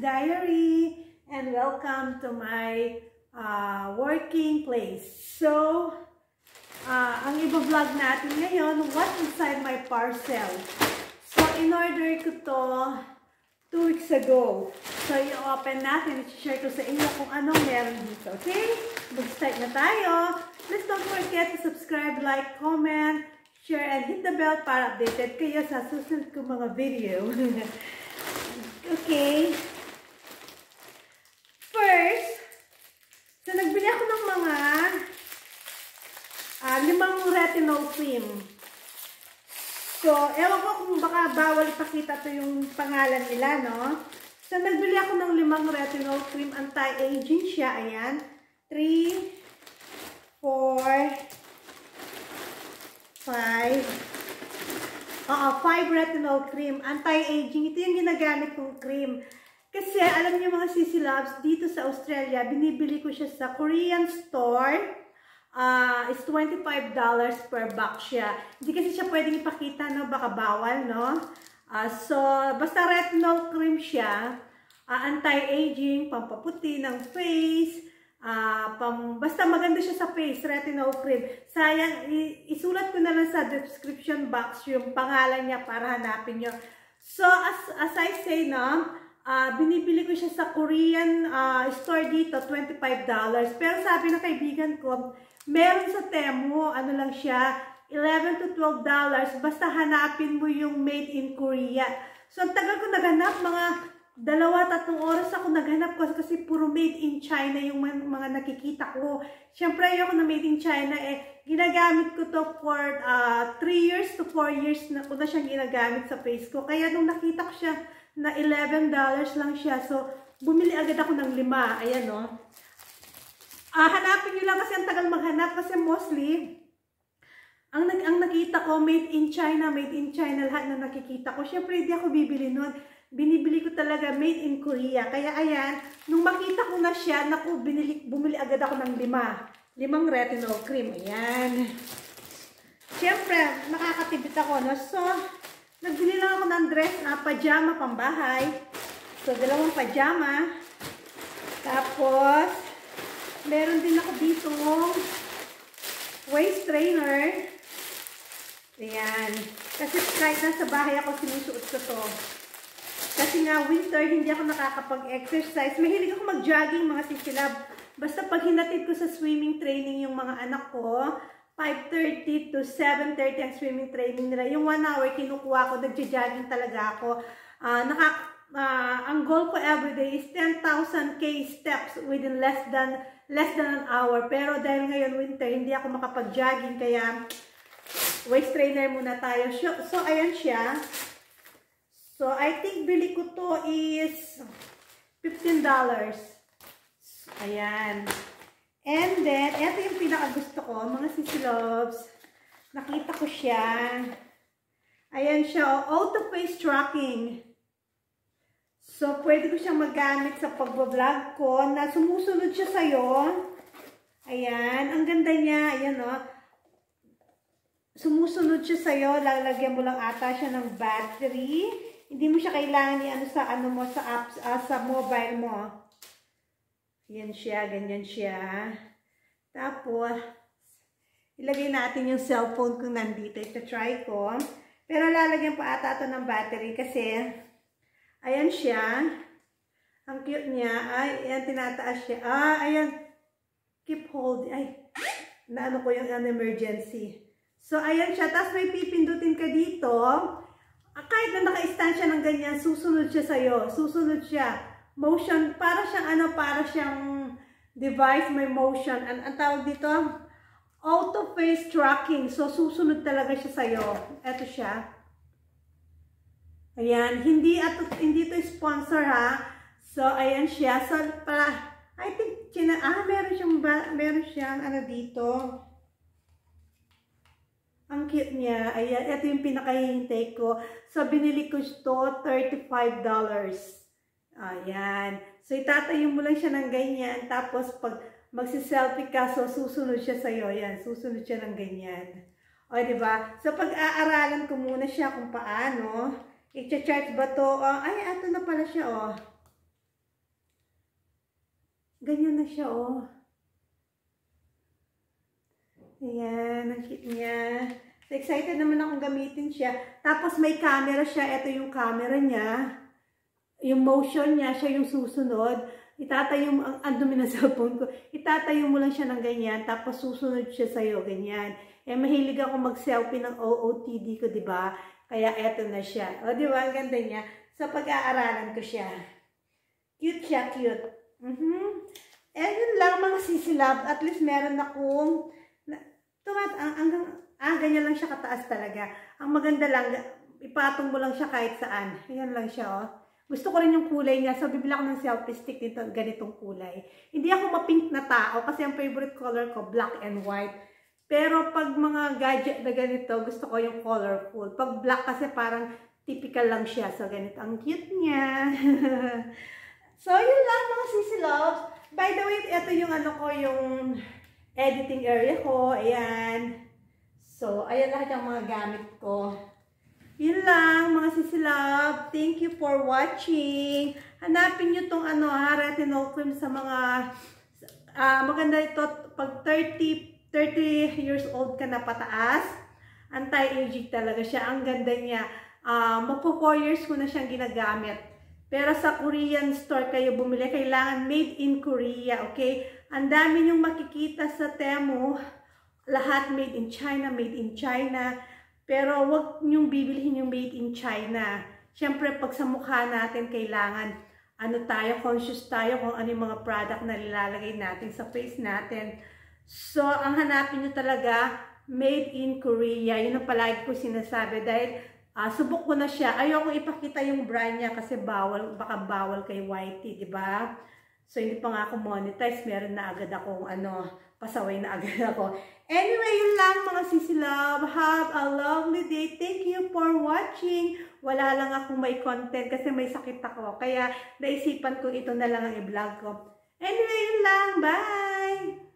Diary, and welcome to my working place. So, ang i-vlog natin ngayon, what's inside my parcel. So, in-order ko to 2 weeks ago. So, i-open natin, i-share ko sa inyo kung anong meron dito. Okay? Mag-start na tayo. Please don't forget to subscribe, like, comment, share, and hit the bell para updated kayo sa susunod ko mga video. Okay. First, so nagbili ako ng mga 5 retinol cream. So, ewan ko kung baka bawal ipakita to yung pangalan nila, no? So, nagbili ako ng 5 retinol cream. Anti-aging siya. Ayan. 3, 4, 5 retinol cream. Anti-aging. Ito yung ginagamit kong cream. Kasi, alam niyo mga Sissy Loves, dito sa Australia, binibili ko siya sa Korean store. It's $25 per box siya. Hindi kasi siya pwedeng ipakita, no? Baka bawal, no? So, basta retinol cream siya. Anti-aging, pampaputi ng face. Basta maganda siya sa face, retinol cream. Sayang, isulat ko na lang sa description box yung pangalan niya para hanapin nyo. So, as I say, no, binibili ko siya sa Korean store dito, $25. Pero sabi ng kaibigan ko, meron sa Temu, ano lang siya, $11 to $12. Basta hanapin mo yung made in Korea. So, ang tagal ko naghanap, mga 2-3 oras ako naghanap ko kasi puro made in China yung mga nakikita ko. Siyempre, ayoko na made in China, ginagamit ko to for 3 years to 4 years na ko na siyang ginagamit sa face ko. Kaya nung nakita ko siya na $11 lang siya, so bumili agad ako ng 5. Ayan, no? Hanapin nyo lang kasi ang tagal maghanap kasi mostly, ang nakita ko, made in China lahat na nakikita ko. Siyempre, hindi ako bibili nun. Binibili ko talaga made in Korea. Kaya ayan, nung makita ko na siya, naku, bumili agad ako ng 5 retinol cream. Ayan. Siyempre, nakakatipid ako, no? So, nagbili lang ako ng dress na pajama pambahay. So, 2 pajama. Tapos, meron din ako dito waist trainer. Ayan. Kasi kahit nasa bahay ako, sinusuot ko to. Kasi nga, winter, hindi ako nakakapag-exercise. Mahilig ako mag-jogging, mga sisilab. Basta pag hinatid ko sa swimming training yung mga anak ko, 5:30 to 7:30 ang swimming training nila. Yung 1 hour, kinukuha ko, nagja-jogging talaga ako. Ang goal ko everyday is 10,000 steps within less than an hour. Pero dahil ngayon winter, hindi ako makapag-jogging, kaya waist trainer muna tayo. So, ayan siya. So, I think bili ko to is $15. Ayan. And then, ito yung pinaka-gusto ko, mga Sissy Loves. Nakita ko siya. Ayan siya, auto face tracking. So, pwede ko siyang magamit sa pag-vlog ko na sumusunod siya sa'yo. Ayan, ang ganda niya. Ayan, o. Sumusunod siya sa'yo. Lalagyan mo lang ata siya ng battery. Hindi mo siya kailangan sa mobile mo. Yan siya, ganyan siya. Tapos, ilagay natin yung cellphone kung nandito. Ita-try ko. Pero lalagyan pa ata ito ng battery kasi, ayan siya. Ang cute niya. Ay, ayan, tinataas siya. Ayan. Keep hold. Ay, naano ko yung emergency. So, ayan siya. Tapos may pipindutin ka dito. Kahit na naka-stand siya ng ganyan, susunod siya sa'yo. Susunod siya. Motion, para siyang device, may motion. Ang tawag dito, auto face tracking. So, susunod talaga siya sa'yo. Ito siya. Ayan. Hindi ito sponsor, ha. So, ayan siya. So, I think, meron siyang ano dito. Ang cute niya. Ayan, ito yung pinakahihintay ko. So, binili ko ito, $35. Ayan. So, itatayo mo lang siya ng ganyan. Tapos, pag magsiselfie ka, so, susunod siya sa'yo. Ayan, susunod siya ng ganyan. O, diba? So, pag-aaralan ko muna siya kung paano. I-charge ba to? Ay, ito na pala siya, Ganyan na siya, oh. Ayan, ang cute niya. So, excited naman akong gamitin siya. Tapos may camera siya. Ito yung camera niya. Yung motion niya, siya yung susunod. Itatayo mo, ang dumi ng cellphone ko. Itatayo mo lang siya ng ganyan. Tapos susunod siya sa'yo, ganyan. Eh, mahilig ako mag-selfie ng OOTD ko, diba? Kaya eto na siya. O, diba? Ang ganda niya. So, pag-aaralan ko siya. Cute siya, cute. Eh, yun lang mga sisilab. At least meron akong ganyan lang siya kataas talaga. Ang maganda lang, ipatong mo lang siya kahit saan. Ayan lang siya, oh. Gusto ko rin yung kulay niya. So, bibili ako ng selfie stick nito, ganitong kulay. Hindi ako mapink na tao kasi ang favorite color ko, black and white. Pero pag mga gadget na ganito, gusto ko yung colorful. Pag black kasi parang typical lang siya. So, ganito. Ang cute niya. So, yun lang mga sisilabs. By the way, ito yung yung editing area ko. Ayan. So, ayan lahat yung mga gamit ko. Yun lang, mga sisilab. Thank you for watching. Hanapin nyo tong retinol cream sa mga maganda ito pag 30 years old ka na pataas. Anti-aging talaga siya. Ang ganda niya. Magpo 4 years ko na siyang ginagamit. Pero sa Korean store kayo bumili, kailangan made in Korea, okay? Ang dami nyong makikita sa Temu, lahat made in China, made in China. Pero wag nyong bibilihin yung made in China. Siyempre, pag sa mukha natin, kailangan conscious tayo kung ano yung mga product na nilalagay natin sa face natin. So, ang hanapin nyo talaga, made in Korea. Yun ang palagi ko sinasabi dahil subok ko na siya. Ayoko ipakita yung brand niya kasi baka bawal kay Whitey, di ba? So, hindi pa nga ako monetize. Meron na agad akong pasaway na agad ako. Anyway, yun lang mga sisilab. Have a lovely day. Thank you for watching. Wala lang akong may content kasi may sakit ako. Kaya naisipan ko ito na lang ang i-vlog ko. Anyway, yun lang. Bye!